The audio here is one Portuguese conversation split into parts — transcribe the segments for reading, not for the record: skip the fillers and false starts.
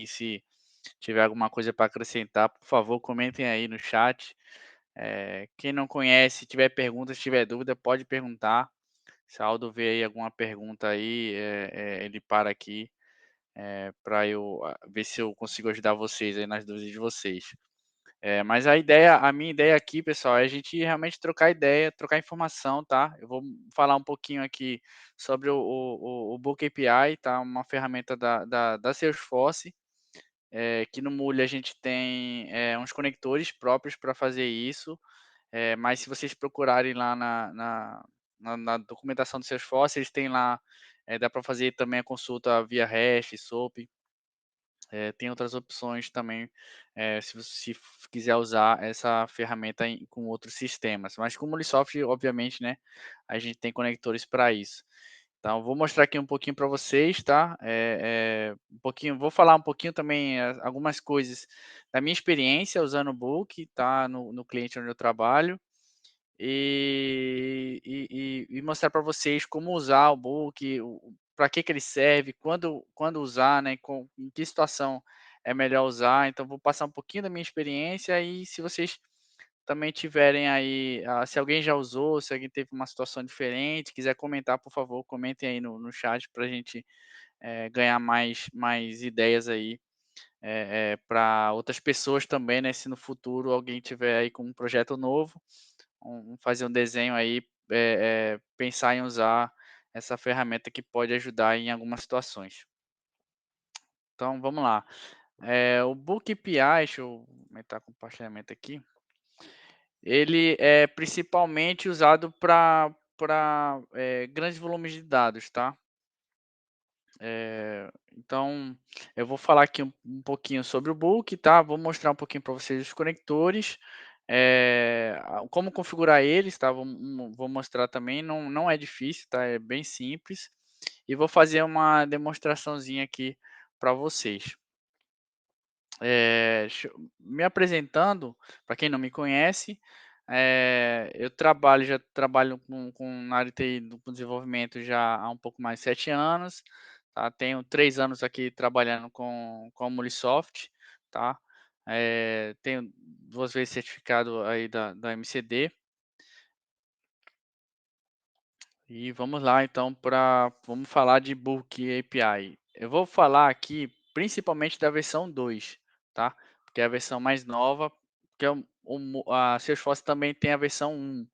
também. Se tiver alguma coisa para acrescentar, por favor, comentem aí no chat. Quem não conhece, tiver perguntas, tiver dúvida, pode perguntar. Se Aldo vê aí alguma pergunta aí, ele para aqui, para eu ver se eu consigo ajudar vocês aí nas dúvidas de vocês. Mas a minha ideia aqui, pessoal, é a gente realmente trocar ideia, trocar informação, tá? Eu vou falar um pouquinho aqui sobre o Book API, tá? Uma ferramenta da Salesforce, que no Mule a gente tem uns conectores próprios para fazer isso, mas se vocês procurarem lá na documentação do Salesforce, eles têm lá, dá para fazer também a consulta via REST, SOAP. Tem outras opções também, se você quiser usar essa ferramenta com outros sistemas, mas com o Molisoft, obviamente, né, a gente tem conectores para isso. Então, vou mostrar aqui um pouquinho para vocês, tá? Vou falar um pouquinho também, algumas coisas da minha experiência usando o Book, tá? No cliente onde eu trabalho, e mostrar para vocês como usar o book, para que ele serve, quando usar, né, em que situação é melhor usar. Então vou passar um pouquinho da minha experiência e se vocês também tiverem aí, se alguém já usou, se alguém teve uma situação diferente, quiser comentar, por favor, comentem aí no chat para a gente, ganhar mais ideias aí, para outras pessoas também, né, se no futuro alguém tiver aí com um projeto novo, fazer um desenho aí, pensar em usar essa ferramenta que pode ajudar em algumas situações. Então vamos lá. O Book API, deixa eu aumentar o compartilhamento aqui. Ele é principalmente usado para grandes volumes de dados, tá? Então, eu vou falar aqui um pouquinho sobre o book, tá? Vou mostrar um pouquinho para vocês os conectores, como configurar eles, tá? Vou mostrar também, não é difícil, tá? É bem simples. E vou fazer uma demonstraçãozinha aqui para vocês. Me apresentando, para quem não me conhece, eu já trabalho na área de TI, com desenvolvimento já há um pouco mais de 7 anos, tá, tenho 3 anos aqui trabalhando com a Molisoft, tá, tenho 2 vezes certificado aí da MCD. E vamos lá então vamos falar de Book API. Eu vou falar aqui principalmente da versão 2, tá? Porque é a versão mais nova, que é a Salesforce também tem a versão 1.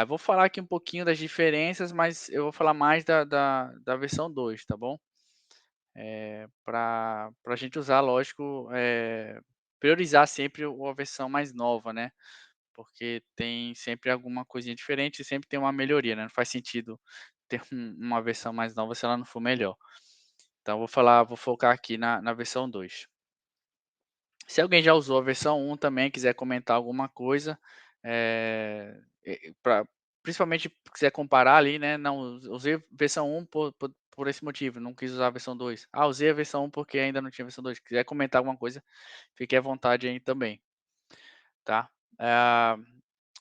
Eu vou falar aqui um pouquinho das diferenças, mas eu vou falar mais da versão 2, tá bom? Para a gente usar, lógico, priorizar sempre a versão mais nova, né? Porque tem sempre alguma coisinha diferente e sempre tem uma melhoria, né, não faz sentido ter uma versão mais nova se ela não for melhor. Então vou focar aqui na versão 2. Se alguém já usou a versão 1 também, quiser comentar alguma coisa, pra principalmente quiser comparar ali, né, "Não, usei versão 1 por esse motivo, não quis usar a versão 2. Ah, usei a versão 1 porque ainda não tinha versão 2". Quiser comentar alguma coisa, fique à vontade aí também, tá. Ah,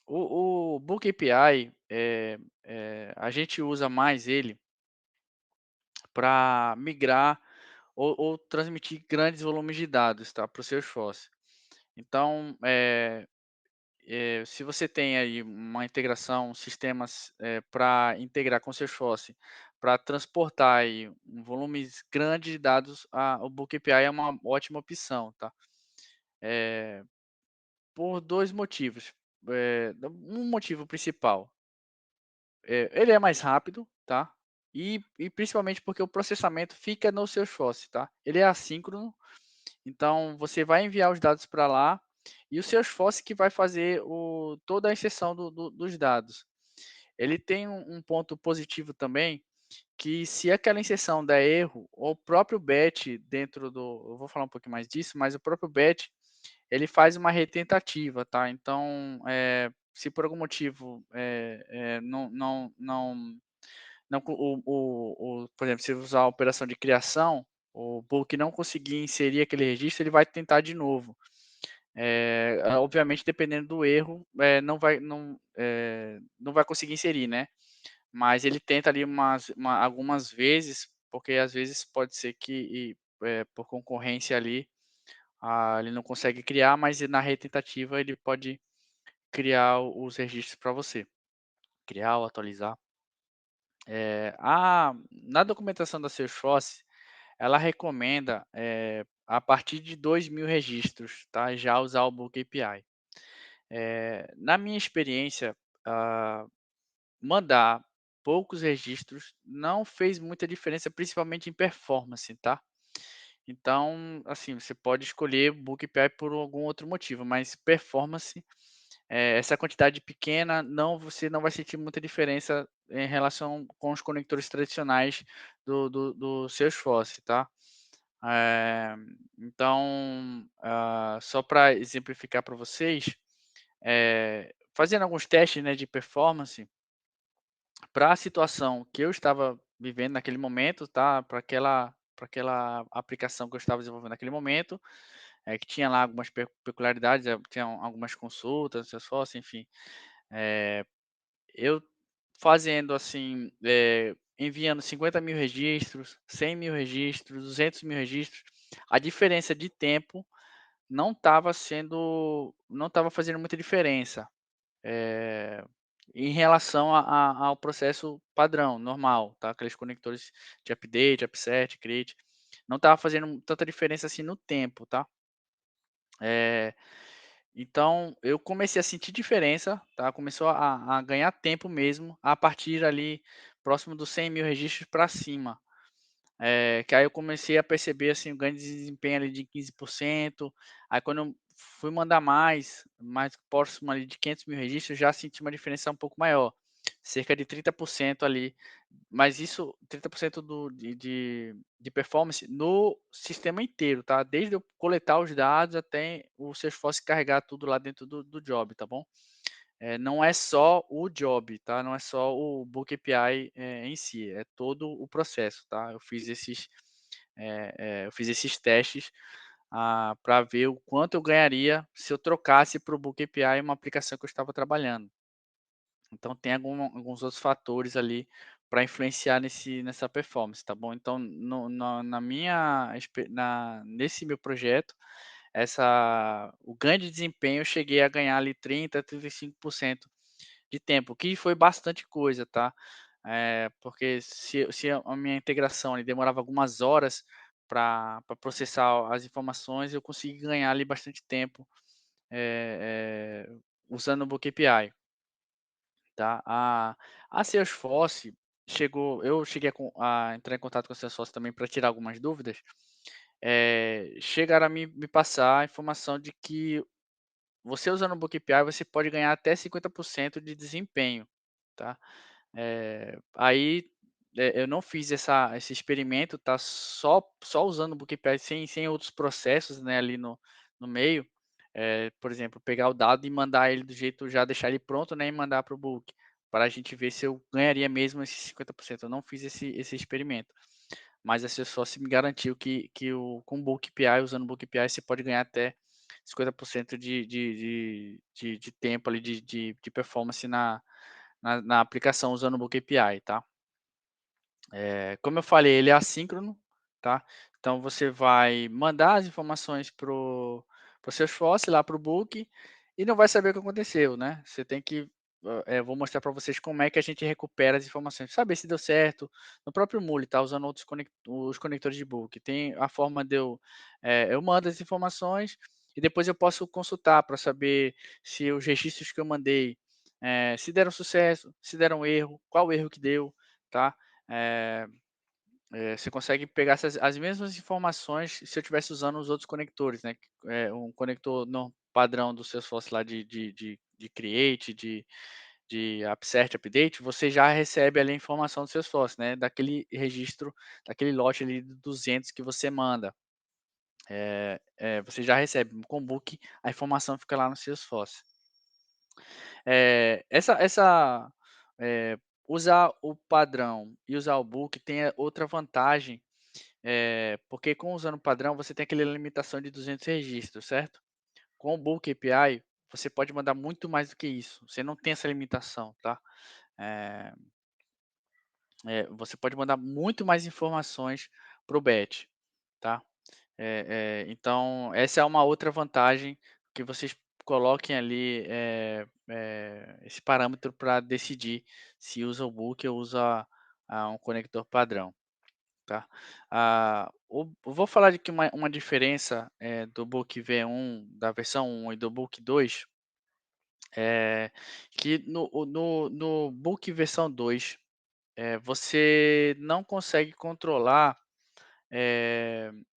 o Book API, a gente usa mais ele para migrar ou transmitir grandes volumes de dados, tá, para o Salesforce. Então, se você tem aí uma integração, sistemas, para integrar com o Salesforce, para transportar aí volumes grandes de dados, o Book API é uma ótima opção, tá. Por 2 motivos. Um motivo principal, ele é mais rápido, tá, e principalmente porque o processamento fica no Salesforce, tá. Ele é assíncrono, então você vai enviar os dados para lá, e o Salesforce que vai fazer toda a inserção dos dados. Ele tem um ponto positivo também, que se aquela inserção der erro, o próprio batch dentro eu vou falar um pouquinho mais disso, mas o próprio batch, ele faz uma retentativa, tá. Então, se por algum motivo, não co por exemplo, se usar a operação de criação, o book não conseguir inserir aquele registro, ele vai tentar de novo. Obviamente dependendo do erro, não vai conseguir inserir, né, mas ele tenta ali algumas vezes, porque às vezes pode ser que por concorrência ali, ele não consegue criar, mas na retentativa ele pode criar os registros para você, criar ou atualizar. Na documentação da Salesforce, ela recomenda, a partir de 2.000 registros, tá, já usar o Book API. Na minha experiência, ah, mandar poucos registros não fez muita diferença, principalmente em performance, tá. Então, assim, você pode escolher Book API por algum outro motivo, mas performance, essa quantidade pequena você não vai sentir muita diferença em relação com os conectores tradicionais do Salesforce, tá. Eh, então, só para exemplificar para vocês, fazendo alguns testes, né, de performance, para a situação que eu estava vivendo naquele momento, tá, para aquela aplicação que eu estava desenvolvendo naquele momento, que tinha lá algumas peculiaridades, tinha algumas consultas, Salesforce, enfim. Eu fazendo assim, enviando 50.000 registros, 100.000 registros, 200.000 registros, a diferença de tempo não estava fazendo muita diferença, eh, em relação ao processo padrão, normal, tá, aqueles conectores de update, upset, create, não estava fazendo tanta diferença assim no tempo, tá. Eh, então eu comecei a sentir diferença, tá, começou a ganhar tempo mesmo, a partir ali próximo dos 100.000 registros para cima. Que aí eu comecei a perceber, assim, o ganho de desempenho ali de 15%. Aí quando eu fui mandar mais próximo ali de 500.000 registros, já senti uma diferença um pouco maior, cerca de 30% ali, mas isso 30% de performance no sistema inteiro, tá, desde eu coletar os dados até o Salesforce carregar tudo lá dentro do job, tá bom. Não é só o job, tá, não é só o Book API, em si, é todo o processo, tá. Eu fiz esses testes, para ver o quanto eu ganharia se eu trocasse para o Book API uma aplicação que eu estava trabalhando. Então tem alguns outros fatores ali para influenciar nessa performance, tá bom. Então no na minha expe na nesse meu projeto, o ganho de desempenho eu cheguei a ganhar ali 35% de tempo, que foi bastante coisa, tá. Porque se a minha integração ali demorava algumas horas para processar as informações, eu consegui ganhar ali bastante tempo, usando o Book API, tá. A Salesforce eu cheguei a entrar em contato com a Salesforce também para tirar algumas dúvidas, chegaram a me passar a informação de que você usando o Book API, você pode ganhar até 50% de desempenho, tá. Aí, eu não fiz esse experimento, tá, só usando o Bookipad sem outros processos, né, ali no meio, por exemplo, pegar o dado e mandar ele do jeito já deixar ele pronto, né, e mandar para o Book, para a gente ver se eu ganharia mesmo esses 50%. Eu não fiz esse experimento, mas a Salesforce me garantiu com o Book API, usando o Book API, você pode ganhar até 50% de tempo ali, de performance na aplicação usando o Book API, tá. Como eu falei, ele é assíncrono, tá. Então você vai mandar as informações para o Salesforce, lá para o Book, e não vai saber o que aconteceu, né. Você tem que vou mostrar para vocês como é que a gente recupera as informações, saber se deu certo. No próprio Muli, tá, usando os conectores de Book, tem a forma de eu mando as informações e depois eu posso consultar para saber se os registros que eu mandei, se deram sucesso, se deram erro, qual erro que deu, tá. Eh você consegue pegar as mesmas informações se eu estivesse usando os outros conectores, né, um conector padrão do Salesforce lá de create, de upsert, update, você já recebe ali a informação do Salesforce, né, daquele registro, daquele lote ali de 200 que você manda. Você já recebe, com o book a informação fica lá no Salesforce. Usar o padrão e usar o book tem outra vantagem. Porque usando o padrão, você tem aquela limitação de 200 registros, certo? Com o Bulk API, você pode mandar muito mais do que isso, você não tem essa limitação, tá? Eh você pode mandar muito mais informações para o batch, tá? Então essa é uma outra vantagem que vocês coloquem ali, esse parâmetro para decidir se usa o book ou usa, um conector padrão, tá. Vou falar aqui uma diferença, do book V1 da versão 1 e do book 2, que no book versão 2, você não consegue controlar,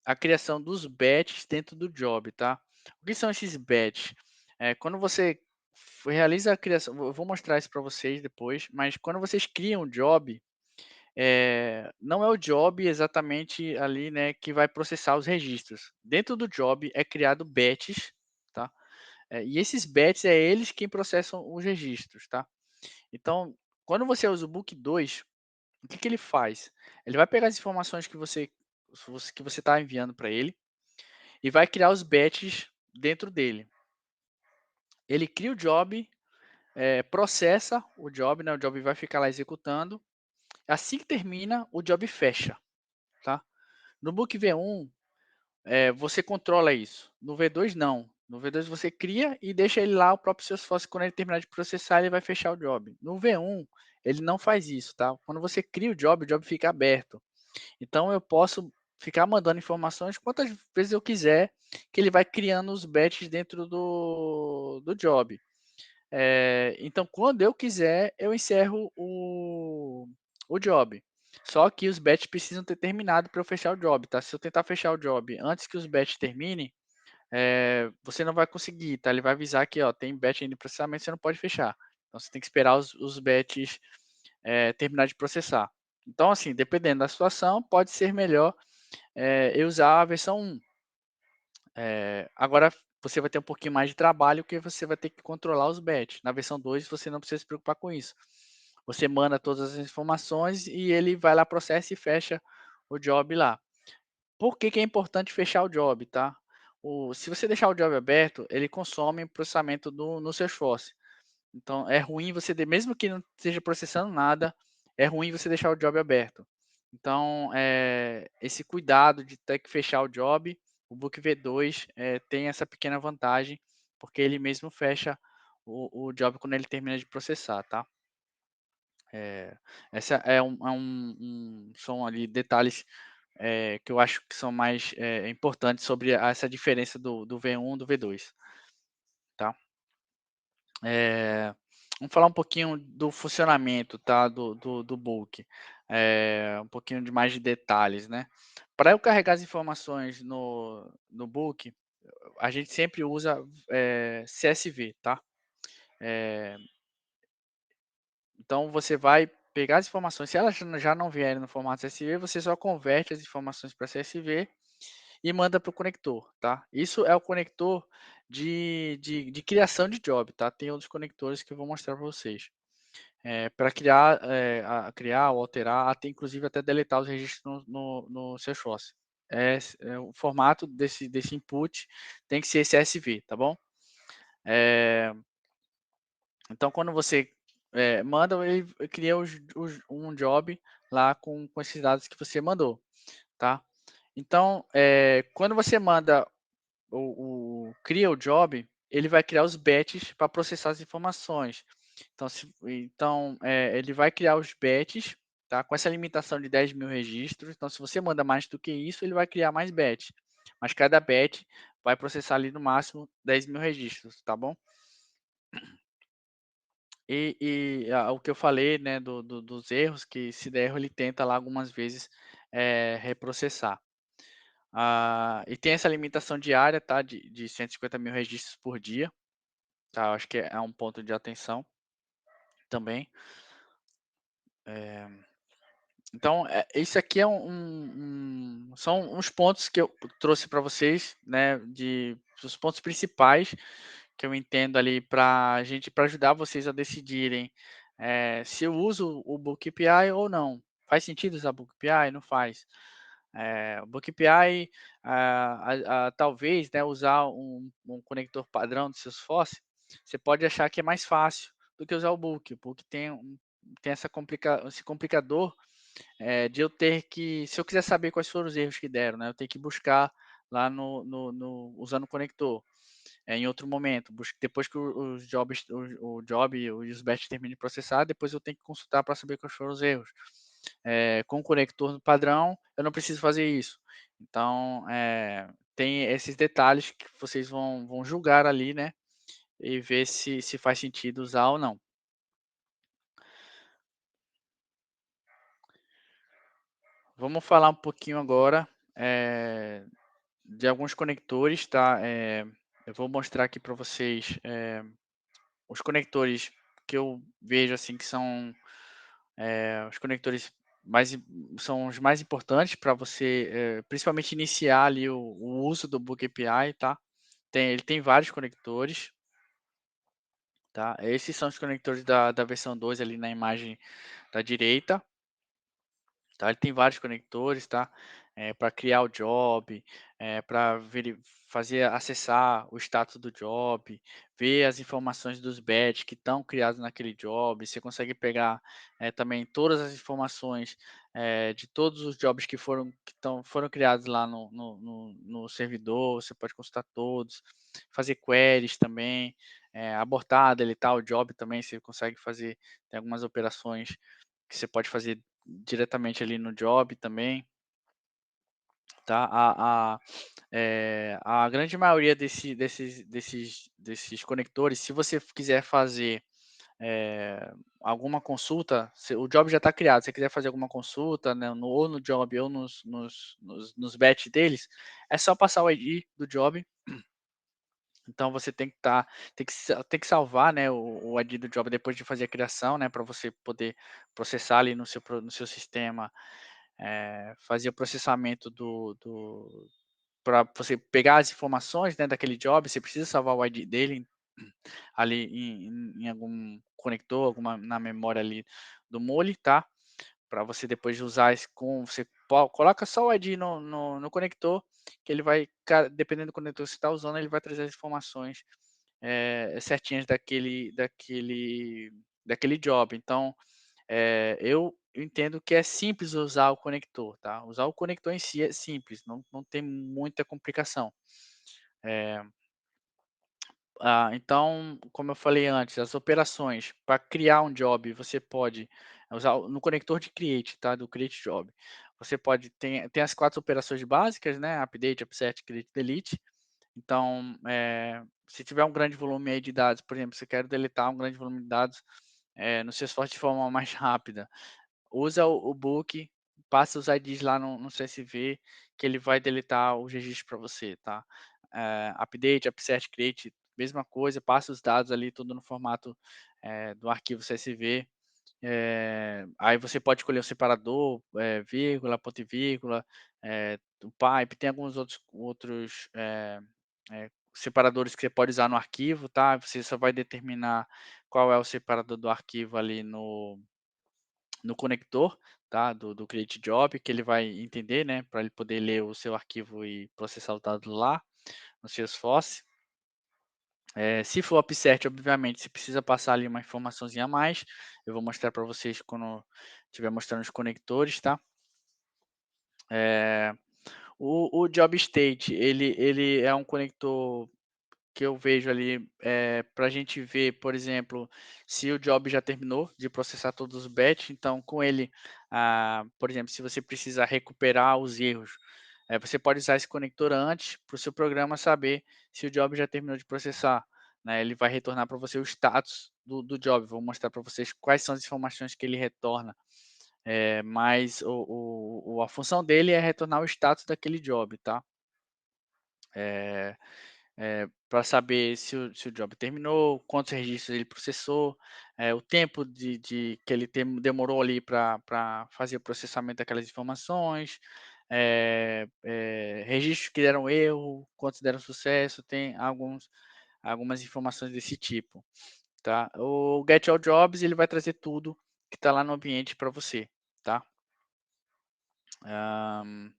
a criação dos batches dentro do job, tá. O que são esses batches? Quando você realiza a criação, eu vou mostrar isso para vocês depois, mas quando vocês criam um job, não é o job exatamente ali, né, que vai processar os registros. Dentro do job é criado batches, tá. E esses batches é eles quem processam os registros, tá. Então, quando você usa o book 2, o que que ele faz? Ele vai pegar as informações que você está enviando para ele e vai criar os batches dentro dele. Ele cria o job, processa o job, né, o job vai ficar lá executando. Assim que termina, o job fecha, tá. No Book V1, você controla isso. No V2 não. No V2 você cria e deixa ele lá, o próprio Salesforce, quando ele terminar de processar, ele vai fechar o job. No V1, ele não faz isso, tá. Quando você cria o job fica aberto. Então eu posso ficar mandando informações quantas vezes eu quiser, que ele vai criando os batches dentro do job. Então quando eu quiser, eu encerro o job. Só que os batches precisam ter terminado para eu fechar o job, tá? Se eu tentar fechar o job antes que os batches terminem, você não vai conseguir, tá? Ele vai avisar que, ó, tem batch ainda em processamento, você não pode fechar. Então você tem que esperar os batches, terminar de processar. Então, assim, dependendo da situação, pode ser melhor, eu usar a versão 1. Agora você vai ter um pouquinho mais de trabalho, porque você vai ter que controlar os batches. Na versão 2 você não precisa se preocupar com isso. Você manda todas as informações e ele vai lá, processa e fecha o job lá. Por que que é importante fechar o job, tá? Se você deixar o job aberto, ele consome o processamento no Salesforce. Então é ruim você mesmo que não esteja processando nada, é ruim você deixar o job aberto. Então, esse cuidado de ter que fechar o job, o Book V2, tem essa pequena vantagem, porque ele mesmo fecha o job quando ele termina de processar, tá. Eh, essa são ali detalhes, que eu acho que são mais, importantes sobre essa diferença do V1 do V2, tá. Eh, Vamos falar um pouquinho do funcionamento, tá, do book. Um pouquinho de mais de detalhes, né. Para eu carregar as informações no book, a gente sempre usa, CSV, tá. Eh, então você vai pegar as informações, se elas já não vierem no formato CSV, você só converte as informações para CSV e manda para o conector, tá. Isso é o conector de criação de job, tá. Tem outros conectores que eu vou mostrar para vocês. Para criar, criar ou alterar, até inclusive até deletar os registros no Salesforce. O formato desse input tem que ser CSV, tá bom? Eh, então quando você, manda, ele cria um job lá com esses dados que você mandou, tá? Então, quando você manda cria o job, ele vai criar os batches para processar as informações. Ele vai criar os batches, tá, com essa limitação de 10.000 registros. Então se você manda mais do que isso, ele vai criar mais batch, mas cada batch vai processar ali no máximo 10.000 registros, tá bom? O que eu falei, né, dos erros, que se der erro ele tenta lá algumas vezes, reprocessar. E tem essa limitação diária, tá, de 150.000 registros por dia, tá, eu acho que é um ponto de atenção também. Eh Então, isso aqui é são uns pontos que eu trouxe para vocês, né, os pontos principais que eu entendo ali para ajudar vocês a decidirem, se eu uso o Book API ou não. Faz sentido usar Book API? Não faz. O Book API, talvez, né, usar um conector padrão do Salesforce, você pode achar que é mais fácil do que usar o Book. O Book tem esse complicador, de eu ter que, se eu quiser saber quais foram os erros que deram, né, eu tenho que buscar lá usando o conector. Em outro momento, depois que os jobs o job e os batch terminem de processar, depois eu tenho que consultar para saber quais foram os erros. Com o conector padrão, eu não preciso fazer isso. Então, tem esses detalhes que vocês vão julgar ali, né, e ver se faz sentido usar ou não. Vamos falar um pouquinho agora, de alguns conectores, tá. Eu vou mostrar aqui para vocês, os conectores que eu vejo, assim, que são, os conectores mais im são os mais importantes para você, principalmente iniciar ali o uso do Book API, tá. Ele tem vários conectores, tá. Esses são os conectores da versão 2 ali na imagem da direita. Tá, ele tem vários conectores, tá, para criar o job, para fazer acessar o status do job, ver as informações dos batch que estão criados naquele job. Você consegue pegar, também todas as informações, de todos os jobs foram criados lá no servidor, você pode consultar todos, fazer queries também, abortar, deletar o job também, você consegue fazer, tem algumas operações que você pode fazer diretamente ali no job também, tá. A grande maioria desses conectores, se você quiser fazer, alguma consulta, o job já está criado, se você quiser fazer alguma consulta, né, ou no job ou nos batch deles, é só passar o ID do job. Então você tem que salvar, né, o ID do job depois de fazer a criação, né, para você poder processar ali no seu sistema, fazer o processamento para você pegar as informações, né, daquele job. Você precisa salvar o ID dele ali em algum conector, alguma na memória ali do mole, tá, para você depois usar esse você coloca só o ID no conector, que ele vai dependendo do conector que você está usando, ele vai trazer as informações, certinhas daquele job. Então, eu entendo que é simples usar o conector, tá. Usar o conector em si é simples, não tem muita complicação. Eh, então, como eu falei antes, as operações para criar um job, você pode usar no conector de create, tá, do create job. Você pode tem as 4 operações básicas, né, update, upset, create, delete. Então, se tiver um grande volume aí de dados, por exemplo, você quer deletar um grande volume de dados, no Salesforce de forma mais rápida, usa o book, passa os IDs lá no CSV, que ele vai deletar os registros para você, tá. Update, upset, create, mesma coisa, passa os dados ali tudo no formato, do arquivo CSV. Aí você pode escolher o separador, vírgula, ponto e vírgula, o pipe, tem alguns separadores que você pode usar no arquivo, tá. Você só vai determinar qual é o separador do arquivo ali no conector, tá, do create job, que ele vai entender, né, para ele poder ler o seu arquivo e processar o dado lá no Salesforce. Se for upsert, obviamente, você precisa passar ali uma informaçãozinha a mais, eu vou mostrar para vocês quando estiver mostrando os conectores, tá. Eh, o job state, ele é um conector que eu vejo ali, para a gente ver, por exemplo, se o job já terminou de processar todos os batch. Então com ele, por exemplo, se você precisa recuperar os erros, você pode usar esse conector antes para o seu programa saber se o job já terminou de processar, né. Ele vai retornar para você o status do job. Vou mostrar para vocês quais são as informações que ele retorna, mas a função dele é retornar o status daquele job, tá. Eh para saber se o job terminou, quantos registros ele processou, o tempo que ele demorou ali para fazer o processamento daquelas informações, registros que deram erro, quantos deram sucesso, tem algumas informações desse tipo, tá. O Get All Jobs, ele vai trazer tudo que está lá no ambiente para você, tá. Hã,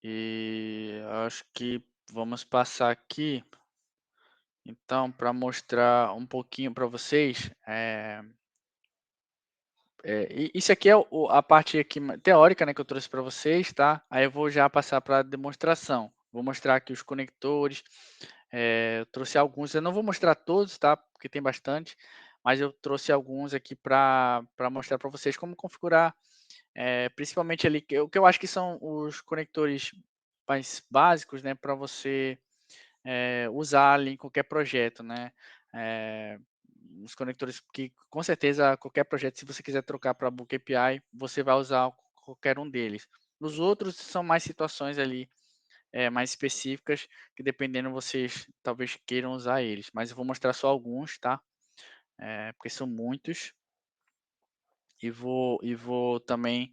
e acho que vamos passar aqui. Então, para mostrar um pouquinho para vocês, isso aqui é a parte aqui teórica, né, que eu trouxe para vocês, tá? Aí eu vou já passar para a demonstração. Vou mostrar aqui os conectores, eu trouxe alguns, eu não vou mostrar todos, tá, porque tem bastante, mas eu trouxe alguns aqui para mostrar para vocês como configurar, principalmente ali, que eu acho que são os conectores mais básicos, né, para você, usar ali em qualquer projeto, né. Eh, os conectores que com certeza qualquer projeto, se você quiser trocar para Book API, você vai usar qualquer um deles. Os outros são mais situações ali, mais específicas, que dependendo vocês talvez queiram usar eles, mas eu vou mostrar só alguns, tá, porque são muitos, e vou também,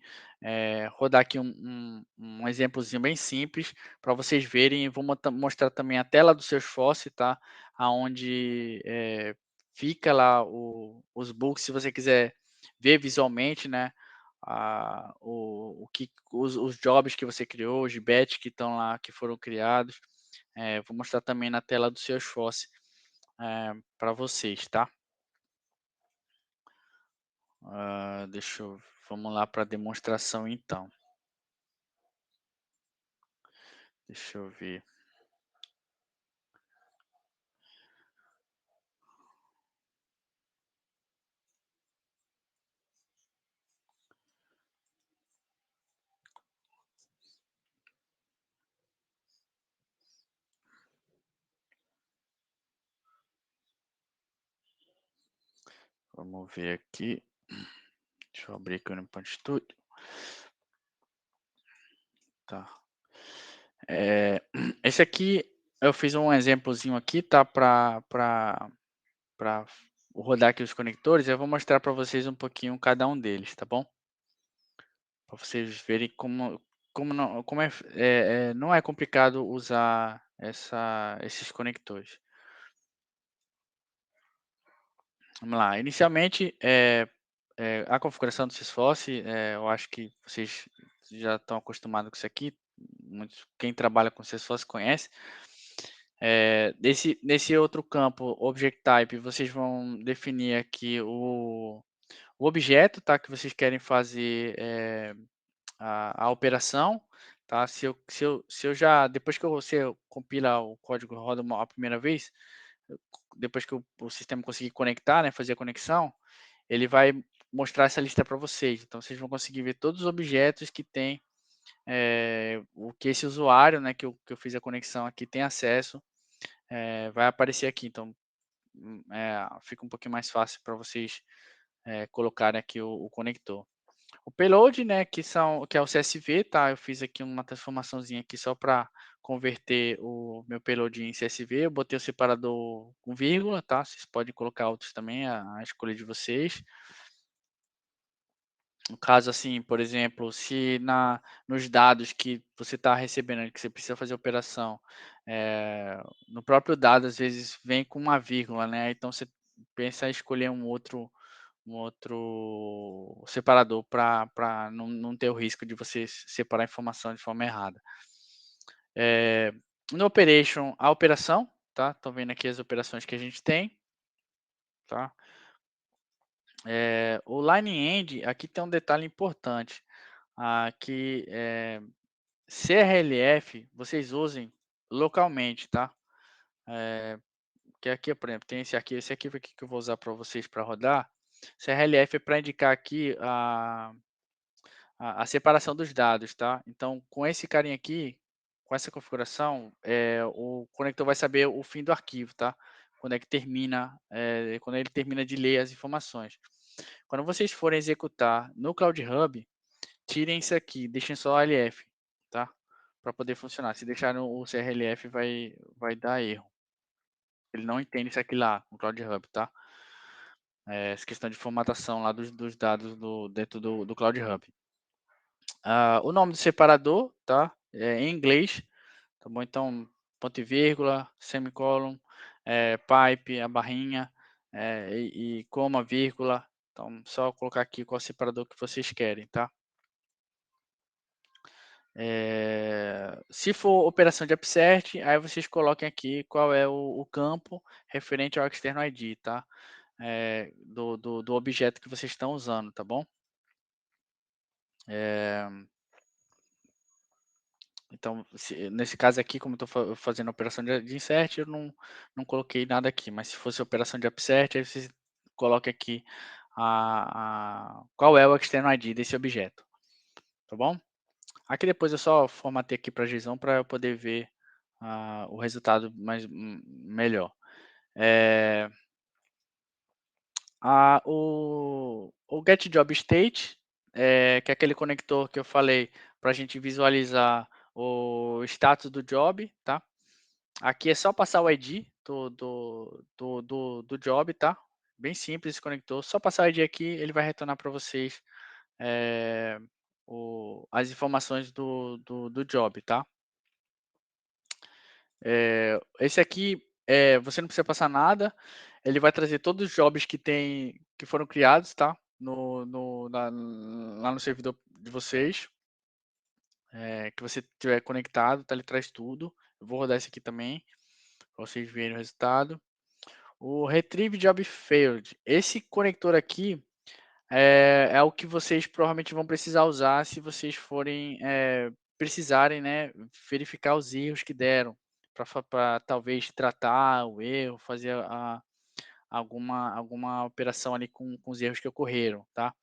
rodar aqui um exemplozinho bem simples para vocês verem, e vou mostrar também a tela do Salesforce, tá, aonde, fica lá os books, se você quiser ver visualmente, né, o que os jobs que você criou, os batch que estão lá, que foram criados. Vou mostrar também na tela do Salesforce, para vocês, tá. Deixa eu vamos lá para a demonstração então. Deixa eu ver, vamos ver aqui. Deixa eu abrir aqui o Unipoint Studio, tá. Esse aqui eu fiz um exemplozinho aqui, tá, para rodar aqui os conectores, eu vou mostrar para vocês um pouquinho cada um deles, tá bom? Para vocês verem como não é complicado usar esses conectores. Vamos lá, inicialmente, a configuração do Salesforce, eu acho que vocês já estão acostumados com isso aqui, quem trabalha com Salesforce conhece. Nesse outro campo, Object Type, vocês vão definir aqui o objeto, tá, que vocês querem fazer, a operação, tá. Se eu já depois que você compila o código, roda a primeira vez, depois que o sistema conseguir conectar, né, fazer a conexão, ele vai mostrar essa lista para vocês. Então vocês vão conseguir ver todos os objetos que tem, o que esse usuário, né, que eu fiz a conexão aqui tem acesso, vai aparecer aqui. Então, fica um pouquinho mais fácil para vocês, colocarem aqui o conector. O payload, né, que é o CSV, tá, eu fiz aqui uma transformaçãozinha aqui só para converter o meu payload em CSV, eu botei o separador com vírgula, tá, vocês podem colocar outros também, a escolha de vocês. No caso, assim, por exemplo, se nos dados que você está recebendo, que você precisa fazer operação, no próprio dado, às vezes, vem com uma vírgula, né, então você pensa em escolher um outro separador para não ter o risco de você separar a informação de forma errada. Eh, no operation, a operação, tá, estão vendo aqui as operações que a gente tem, tá. O line end, aqui tem um detalhe importante, que, CRLF vocês usem localmente, tá. Que aqui, por exemplo, tem esse arquivo aqui que eu vou usar para vocês para rodar, CRLF é para indicar aqui a separação dos dados, tá. Então, com esse carinha aqui, com essa configuração, o conector vai saber o fim do arquivo, tá. Quando ele termina de ler as informações. Quando vocês forem executar no Cloud Hub, tirem isso aqui, deixem só o ALF, tá, para poder funcionar. Se deixarem o CRLF vai dar erro. Ele não entende isso aqui lá no Cloud Hub, tá. Essa questão de formatação lá dos dados dentro do Cloud Hub. O nome do separador, tá, é em inglês, tá bom? Então, ponto e vírgula, semicolon, pipe, a barrinha, e coma, vírgula. Então, só colocar aqui qual separador que vocês querem, tá? Se for operação de upsert, aí vocês coloquem aqui qual é o campo referente ao external ID, tá? Do objeto que vocês estão usando, tá bom? Eh Então, nesse caso aqui, como eu estou fazendo a operação de insert, eu não coloquei nada aqui, mas se fosse operação de upsert, aí você coloca aqui qual é o external ID desse objeto, tá bom? Aqui depois eu só formatei aqui para JSON para eu poder ver o resultado melhor. Eh, o getJobState, que é aquele conector que eu falei para a gente visualizar o status do job, tá? Aqui é só passar o ID do job, tá? Bem simples esse conector, só passar o ID aqui, ele vai retornar para vocês eh, as informações do job, tá? Esse aqui, você não precisa passar nada, ele vai trazer todos os jobs que foram criados, tá? Lá no servidor de vocês, que você tiver conectado, tá? Ele traz tudo. Eu vou rodar esse aqui também, para vocês verem o resultado. O Retrieve Job Failed. Esse conector aqui é o que vocês provavelmente vão precisar usar se vocês forem precisarem, né, verificar os erros que deram, para talvez tratar o erro, fazer alguma operação ali com os erros que ocorreram, tá?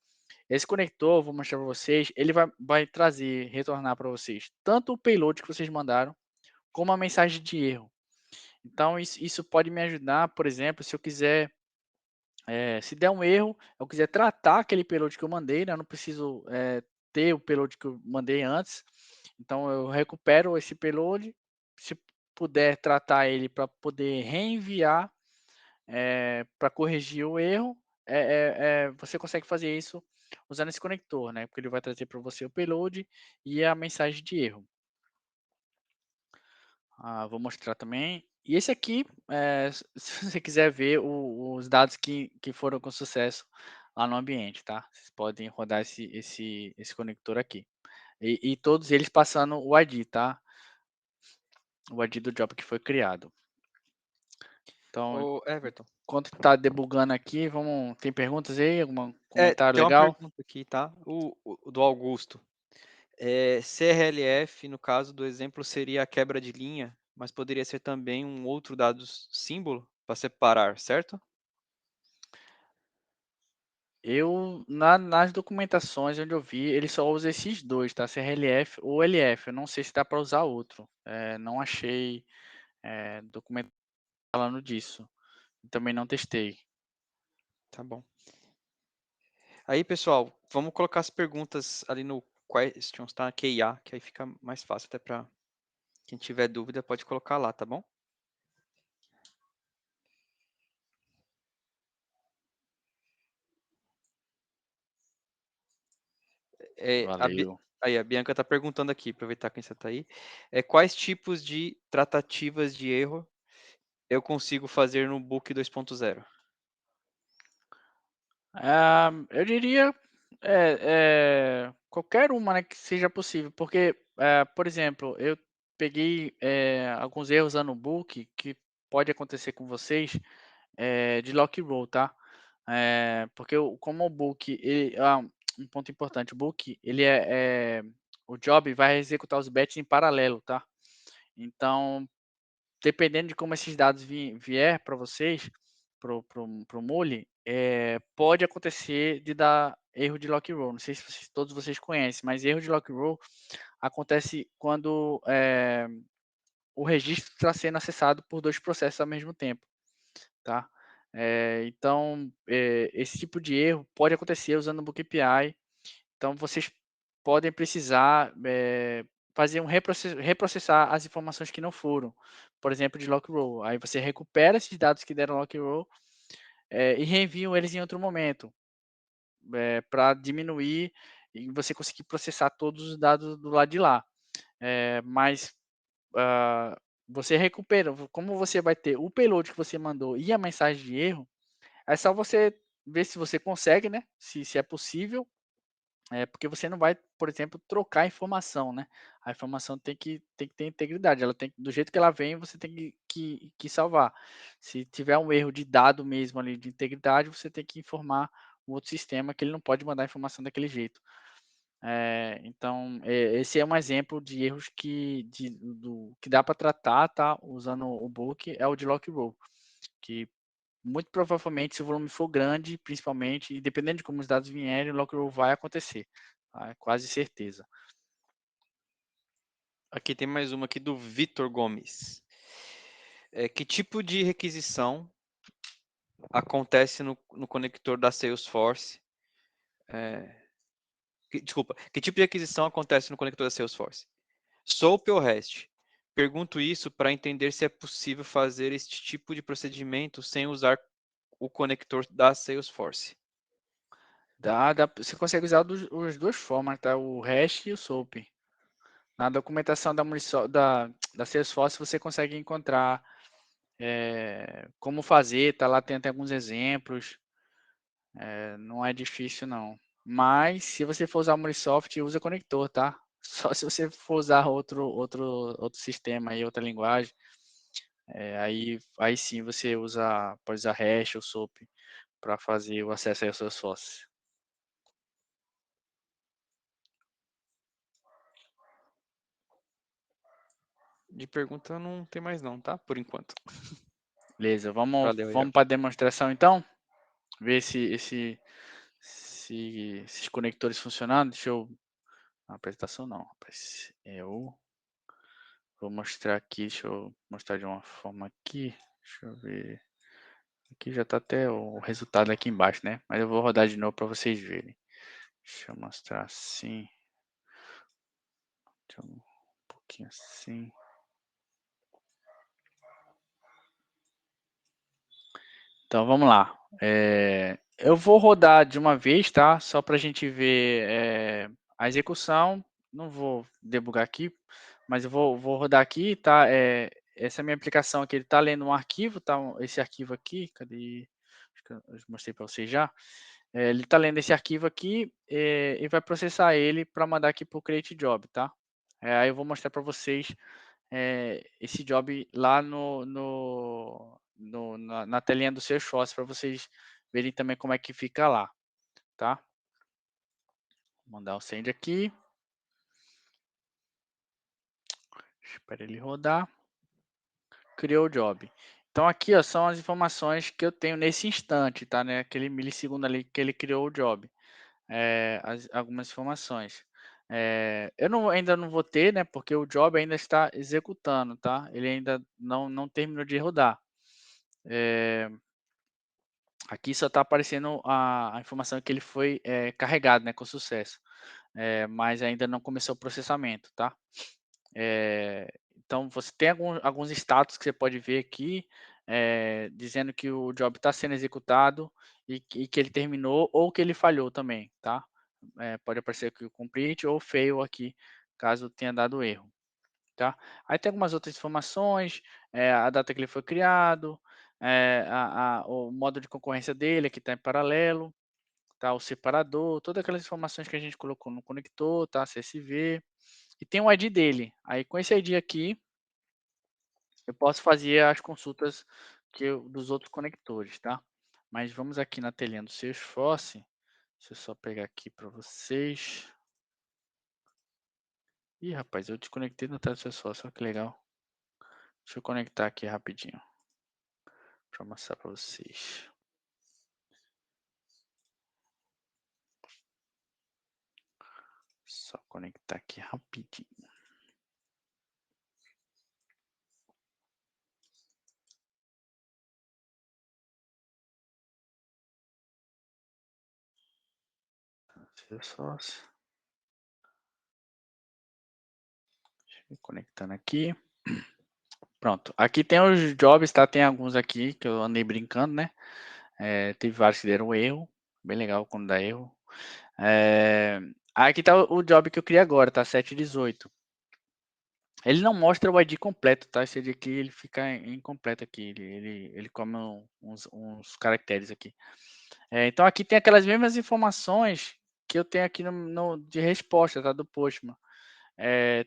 Esse conector, vou mostrar para vocês, ele vai trazer, retornar para vocês, tanto o payload que vocês mandaram, como a mensagem de erro. Então, isso pode me ajudar, por exemplo, se eu quiser se der um erro, eu quiser tratar aquele payload que eu mandei, né, eu não preciso, ter o payload que eu mandei antes, então eu recupero esse payload, se puder tratar ele para poder reenviar, para corrigir o erro, você consegue fazer isso usando esse conector, né, porque ele vai trazer para você o payload e a mensagem de erro. Vou mostrar também. E esse aqui, se você quiser ver os dados que foram com sucesso lá no ambiente, tá? Vocês podem rodar esse conector aqui. E todos eles passando o ID, tá? O ID do job que foi criado. Então, Ô, Everton, enquanto está debugando aqui, tem perguntas aí? Algum comentário tem uma legal? pergunta aqui, tá? O do Augusto. CRLF, no caso do exemplo, seria a quebra de linha, mas poderia ser também um outro dado símbolo para separar, certo? Nas documentações onde eu vi, ele só usa esses dois, tá? CRLF ou LF. Eu não sei se dá para usar outro. Não achei documento falando disso. Também não testei. Tá bom. Aí, pessoal, vamos colocar as perguntas ali no questions, tá? QIA, que aí fica mais fácil até para quem tiver dúvida pode colocar lá, tá bom? É, Valeu. a Bianca está perguntando aqui, aproveitar que você está aí, quais tipos de tratativas de erro eu consigo fazer no Book 2.0? Eu diria qualquer uma, né, que seja possível, porque, por exemplo, eu peguei alguns erros lá no book que pode acontecer com vocês de lock roll, tá? Porque como o book, um ponto importante, o book, o job vai executar os batches em paralelo, tá? Então, dependendo de como esses dados vier para vocês, para o Mule, pode acontecer de dar erro de lock roll. Não sei se todos vocês conhecem, mas erro de lock roll acontece quando o registro está sendo acessado por dois processos ao mesmo tempo, tá? Então, esse tipo de erro pode acontecer usando o Book API. Então, vocês podem precisar fazer reprocessar as informações que não foram, por exemplo, de lock roll. Aí você recupera esses dados que deram lock roll e reenviam eles em outro momento, para diminuir e você conseguir processar todos os dados do lado de lá. Mas ah, você recupera, como você vai ter o payload que você mandou e a mensagem de erro, é só você ver se você consegue, né? Se é possível, porque você não vai, por exemplo, trocar informação, né? A informação tem que ter integridade, ela tem do jeito que ela vem, você tem que salvar. Se tiver um erro de dado mesmo ali de integridade, você tem que informar o outro sistema que ele não pode mandar a informação daquele jeito. Então, esse é um exemplo de erros que dá para tratar, tá, usando o book, é o de lock roll, que muito provavelmente, se o volume for grande, principalmente, e dependendo de como os dados vierem, o lock roll vai acontecer, tá, é quase certeza. Aqui tem mais uma aqui do Vitor Gomes. Que tipo de requisição acontece no conector da Salesforce? Desculpa, que tipo de aquisição acontece no conector da Salesforce? SOAP ou REST? Pergunto isso para entender se é possível fazer este tipo de procedimento sem usar o conector da Salesforce. Você consegue usar as duas formas, tá? O REST e o SOAP. Na documentação da Salesforce você consegue encontrar como fazer, tá lá, tem até alguns exemplos, não é difícil não. Mas se você for usar o Murisoft, usa conector, tá? Só se você for usar outro sistema aí, outra linguagem, aí sim você pode usar REST ou SOAP para fazer o acesso aí aos seus sócios. De pergunta não tem mais não, tá? Por enquanto. Beleza, vamos, Valeu aí, ó. vamos para a demonstração então? Ver se esses conectores funcionando. Deixa eu. A apresentação não, rapaz. Eu vou mostrar aqui, deixa eu mostrar de uma forma aqui. Deixa eu ver. Aqui já está até o resultado aqui embaixo, né? Mas eu vou rodar de novo para vocês verem. Deixa eu mostrar assim. Deixa eu um pouquinho assim. Então vamos lá. Eu vou rodar de uma vez, tá? Só para a gente ver a execução. Não vou debugar aqui, mas eu vou rodar aqui, tá? Essa é a minha aplicação aqui, ele está lendo um arquivo, tá? Esse arquivo aqui, cadê? Acho que eu mostrei para vocês já. Ele está lendo esse arquivo aqui e vai processar ele para mandar aqui para o Create Job, tá? Aí eu vou mostrar para vocês esse job lá na telinha do Salesforce para vocês verem também como é que fica lá, tá? Vou mandar o send aqui. Espera ele rodar. Criou o job. Então aqui ó, são as informações que eu tenho nesse instante, tá? Né? Aquele milissegundo ali que ele criou o job. Algumas informações. Ainda não vou ter, né? Porque o job ainda está executando, tá? Ele ainda não terminou de rodar. Aqui só está aparecendo a informação que ele foi carregado, né, com sucesso, mas ainda não começou o processamento, tá? Então você tem alguns status que você pode ver aqui, dizendo que o job está sendo executado e que ele terminou ou que ele falhou também, tá? Pode aparecer aqui o complete ou fail aqui, caso tenha dado erro. Tá? Aí tem algumas outras informações, a data que ele foi criado, o modo de concorrência dele, que está em paralelo, tá? O separador, todas aquelas informações que a gente colocou no conector, tá? CSV, e tem o ID dele. Aí com esse ID aqui, eu posso fazer as consultas dos outros conectores, tá? Mas vamos aqui na telinha do Salesforce, deixa eu só pegar aqui para vocês. Ih, rapaz, eu desconectei no tela do Salesforce, olha que legal. Deixa eu conectar aqui rapidinho, para mostrar para vocês. Só conectar aqui rapidinho. Salesforce. Conectando aqui. Pronto. Aqui tem os jobs, tá? Tem alguns aqui que eu andei brincando, né? Teve vários que deram erro. Bem legal quando dá erro. Aqui tá o job que eu criei agora, tá? 718. Ele não mostra o ID completo, tá? Esse ID aqui ele fica incompleto aqui. Ele come uns caracteres aqui. Então aqui tem aquelas mesmas informações que eu tenho aqui de resposta, tá? Do Postman.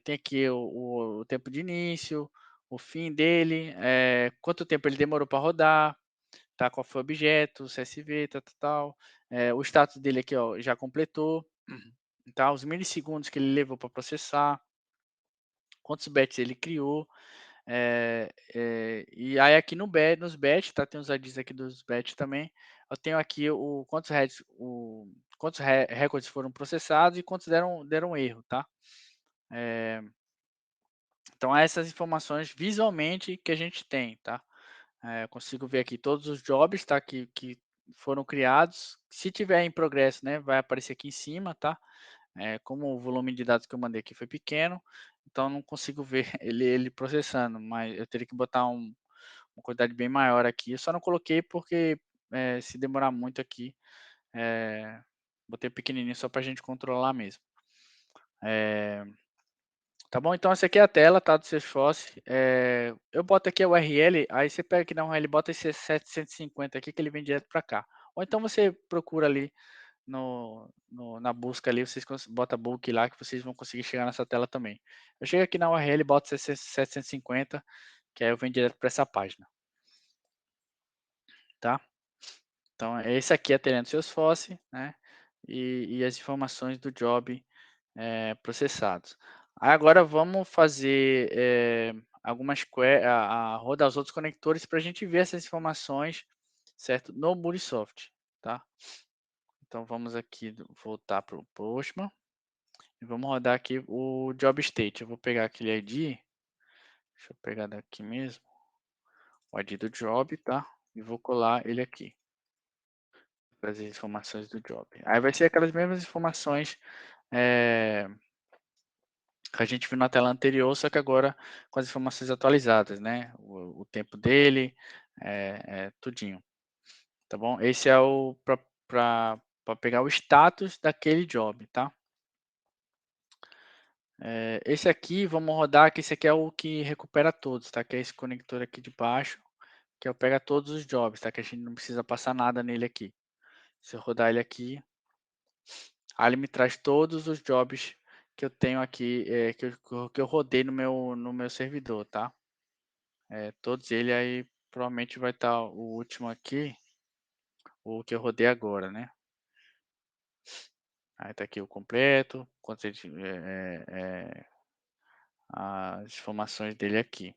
Tem aqui o tempo de início, o fim dele, quanto tempo ele demorou para rodar, tá? Qual foi o objeto, CSV, tal, tal, tal. O status dele aqui, ó, já completou. tá? Os milissegundos que ele levou para processar, quantos batches ele criou, e aí aqui no nos batch, tá, tem os IDs aqui dos batch também, eu tenho aqui o quantos heads quantos recordes foram processados e quantos deram erro, tá? Eh, então essas informações visualmente que a gente tem, tá? Eu consigo ver aqui todos os jobs, tá, que foram criados. Se tiver em progresso, né, vai aparecer aqui em cima, tá? Como o volume de dados que eu mandei aqui foi pequeno, então não consigo ver ele processando, mas eu teria que botar uma quantidade bem maior aqui. Eu só não coloquei porque, se demorar muito aqui, eh, botei pequenininho só para a gente controlar mesmo. Eh, tá bom? Então essa aqui é a tela, tá, do Salesforce. Eu boto aqui a URL, aí você pega aqui na URL, bota esse 750 aqui que ele vem direto para cá. Ou então você procura ali na busca ali, vocês bota book lá que vocês vão conseguir chegar nessa tela também. Eu chego aqui na URL, boto 750, que aí eu venho direto para essa página, tá? Então esse aqui é a telinha do Salesforce, né, e as informações do job, processados. Aí agora vamos fazer, algumas rodar os outros conectores para a gente ver essas informações, certo, no Murisoft, tá? Então vamos aqui voltar para o Postman. E vamos rodar aqui o job state. Eu vou pegar aquele ID, deixa eu pegar daqui mesmo, o ID do job, tá? E vou colar ele aqui, para as informações do job. Aí vai ser aquelas mesmas informações que a gente viu na tela anterior, só que agora com as informações atualizadas, né? O tempo dele, tudinho, tá bom? Esse é o para pegar o status daquele job, tá? Esse aqui, vamos rodar, que esse aqui é o que recupera todos, tá? Que é esse conector aqui de baixo, que é o pega todos os jobs, tá? Que a gente não precisa passar nada nele aqui. Se eu rodar ele aqui, aí ele me traz todos os jobs que eu tenho aqui, que eu rodei no meu servidor, tá? Todos ele aí provavelmente vai estar o último aqui, o que eu rodei agora, né? Aí tá aqui o completo, as informações dele aqui.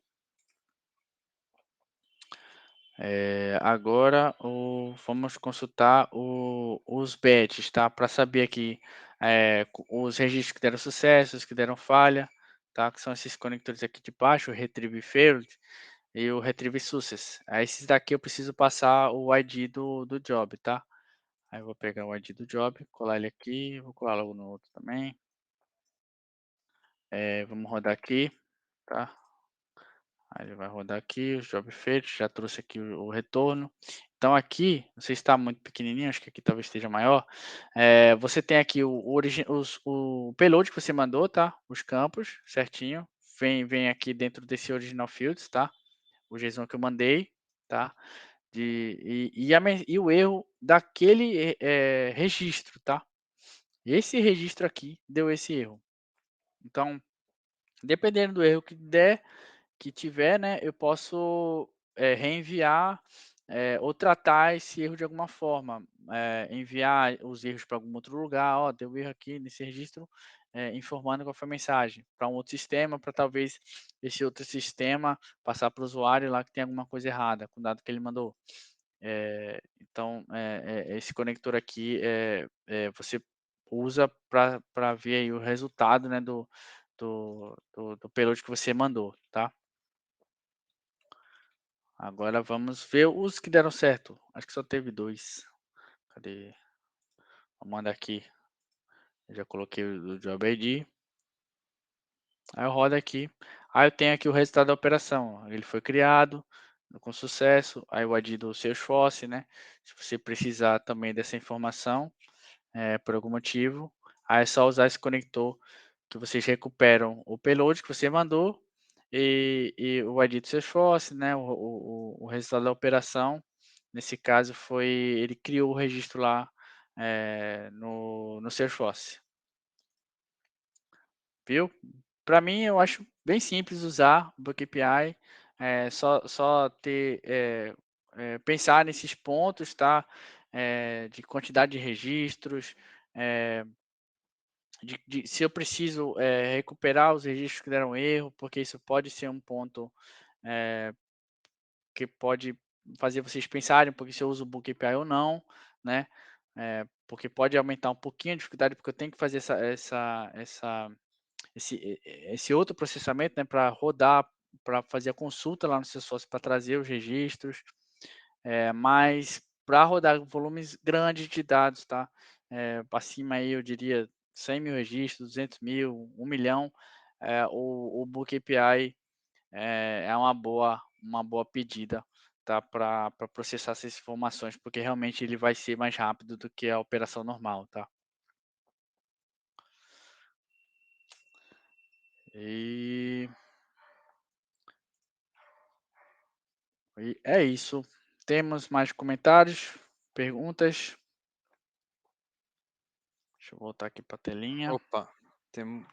Agora vamos consultar os batches, tá? Para saber aqui os registros que deram sucesso, os que deram falha, tá? Que são esses conectores aqui de baixo, o retrieve failed e o retrieve success. Aí esses daqui eu preciso passar o ID do job, tá? Aí eu vou pegar o ID do job, colar ele aqui, vou colar logo no outro também. Vamos rodar aqui, tá? Aí ele vai rodar aqui os job feitos, já trouxe aqui o retorno. Então aqui, não sei se está muito pequenininho, acho que aqui talvez esteja maior. Você tem aqui o payload que você mandou, tá? Os campos, certinho. Vem aqui dentro desse original fields, tá? O JSON que eu mandei, tá? E o erro daquele registro, tá? Esse registro aqui deu esse erro. Então, dependendo do erro que tiver, né, eu posso, reenviar, ou tratar esse erro de alguma forma, enviar os erros para algum outro lugar, "Ó, deu erro aqui nesse registro", informando qual foi a mensagem, para um outro sistema, para talvez esse outro sistema passar para o usuário lá que tem alguma coisa errada com o dado que ele mandou. Então, esse conector aqui, você usa para ver aí o resultado, né, do payload que você mandou, tá? Agora vamos ver os que deram certo. Acho que só teve 2. Cadê? Vou mandar aqui. Eu já coloquei o job ID. Aí eu rodo aqui. Aí eu tenho aqui o resultado da operação. Ele foi criado com sucesso. Aí o ID do Salesforce, né? Se você precisar também dessa informação, por algum motivo, aí é só usar esse conector que vocês recuperam o payload que você mandou e o ID do Salesforce, né, o resultado da operação. Nesse caso foi ele criou o registro lá, no Salesforce, viu? Para mim eu acho bem simples usar o Book API, só ter, pensar nesses pontos, tá, de quantidade de registros, se eu preciso, recuperar os registros que deram erro, porque isso pode ser um ponto, eh, que pode fazer vocês pensarem, porque se eu uso o Book API ou não, né, porque pode aumentar um pouquinho a dificuldade, porque eu tenho que fazer esse outro processamento, né, para rodar, para fazer a consulta lá no Salesforce para trazer os registros, mas para rodar volumes grandes de dados, tá, acima aí eu diria 100.000 registros, 200.000, 1.000.000, o Book API é uma boa pedida, tá, para processar essas informações, porque realmente ele vai ser mais rápido do que a operação normal, tá. E é isso. Temos mais comentários, perguntas? Deixa eu voltar aqui para a telinha. Opa, tem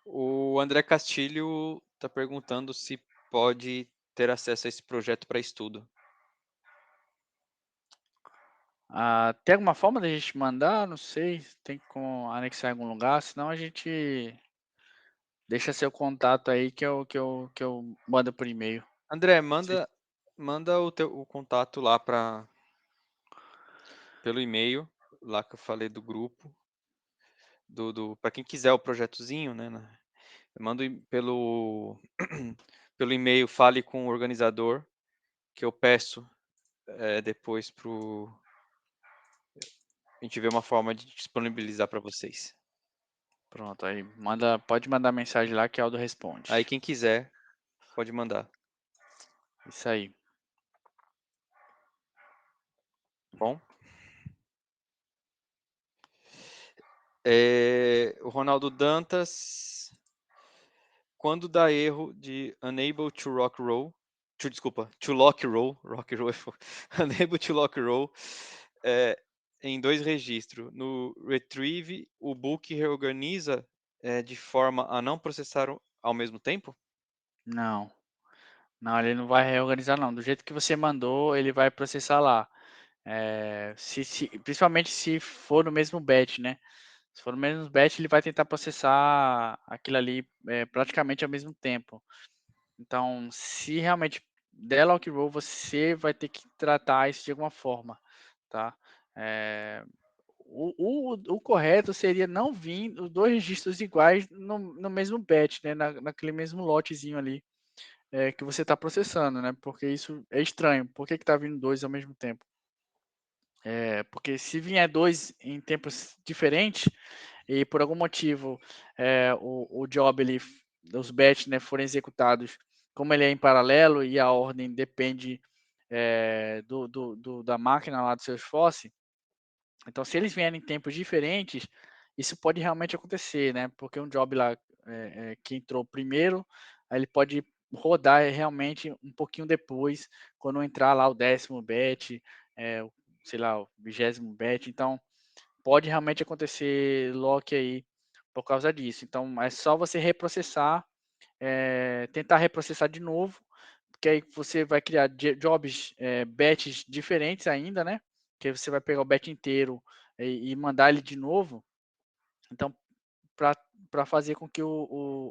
o André Castilho está perguntando se pode ter acesso a esse projeto para estudo. Tem alguma forma da gente mandar? Não sei, tem como anexar em algum lugar, senão a gente deixa seu contato aí que eu mando por e-mail. André, Se manda o contato lá pelo e-mail, lá que eu falei do grupo, para quem quiser o projetozinho, né? Eu mando pelo pelo e-mail, fale com o organizador, que eu peço depois a gente ver uma forma de disponibilizar para vocês. Pronto, aí pode mandar mensagem lá que Aldo Aí responde. quem quiser pode mandar, Isso aí. tá bom? O Ronaldo Dantas, quando dá erro de unable to rock roll, desculpa, to lock roll é unable to lock roll, é, em 2 registros. No retrieve, o book reorganiza de forma a não processar ao mesmo tempo? Não, não, ele não vai reorganizar não. Do jeito que você mandou, ele vai processar lá. Principalmente se for no mesmo batch, né. Se for no mesmo batch, ele vai tentar processar aquilo ali, praticamente ao mesmo tempo. Então, se realmente der lock roll, você vai ter que tratar isso de alguma forma, tá. Eh, o correto seria não vir os 2 registros iguais no mesmo batch, né, naquele mesmo lotezinho ali, que você está processando, né, porque isso é estranho. Por que que tá vindo 2 ao mesmo tempo? Porque se vier 2 em tempos diferentes e por algum motivo, o job ele os batch, né, forem executados, como ele é em paralelo e a ordem depende, da máquina lá do Salesforce, então se eles vierem em tempos diferentes, isso pode realmente acontecer, né, porque um job lá, que entrou primeiro, aí ele pode rodar realmente um pouquinho depois, quando entrar lá o 10º batch, o sei lá, o 20º batch, então pode realmente acontecer lock aí por causa disso. Então é só você reprocessar, tentar reprocessar de novo, porque aí você vai criar jobs, batches diferentes ainda, né, que aí você vai pegar o batch inteiro e mandar ele de novo, então para fazer com que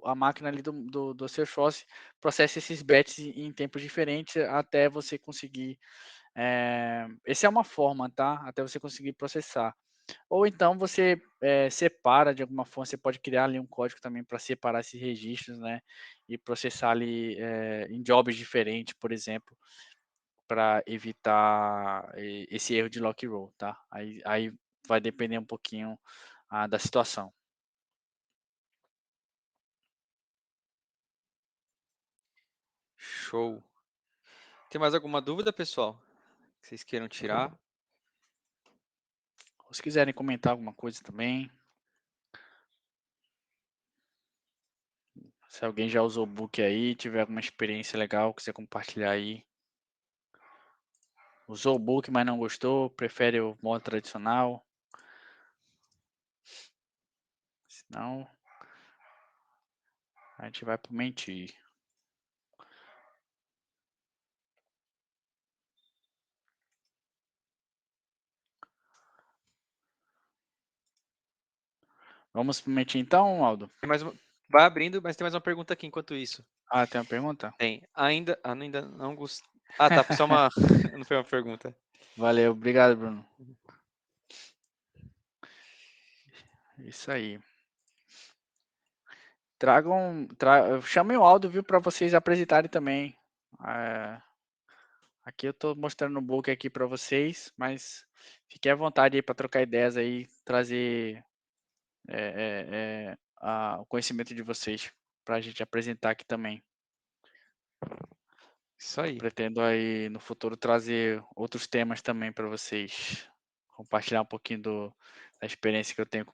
a máquina ali do Salesforce processe esses batches em tempos diferentes até você conseguir, essa é uma forma, tá, até você conseguir processar. Ou então você, separa de alguma forma, você pode criar ali um código também para separar esses registros, né, e processar ali, em jobs diferentes, por exemplo, para evitar esse erro de lock roll, tá. Aí vai depender um pouquinho, da situação. Show. Tem mais alguma dúvida, pessoal, que vocês queiram tirar? Ou se quiserem comentar alguma coisa também, se alguém já usou o Book aí, tiver alguma experiência legal, quiser compartilhar aí. Usou o Book, mas não gostou, prefere o modo tradicional, senão a gente vai para o Mentir. Vamos permitir então, Aldo? Tem mais uma vai abrindo, mas tem mais uma pergunta aqui enquanto isso. Ah, tem uma pergunta? Tem. Ainda não tá, foi só uma não foi uma pergunta. Valeu, obrigado, Bruno. Isso aí. Chamem o Aldo, viu, para vocês apresentarem também. Aqui eu estou mostrando o book aqui para vocês, mas fiquem à vontade aí para trocar ideias aí, trazer o conhecimento de vocês para a gente apresentar aqui também. Isso Eu aí. pretendo aí no futuro trazer outros temas também para vocês, compartilhar um pouquinho da experiência que eu tenho com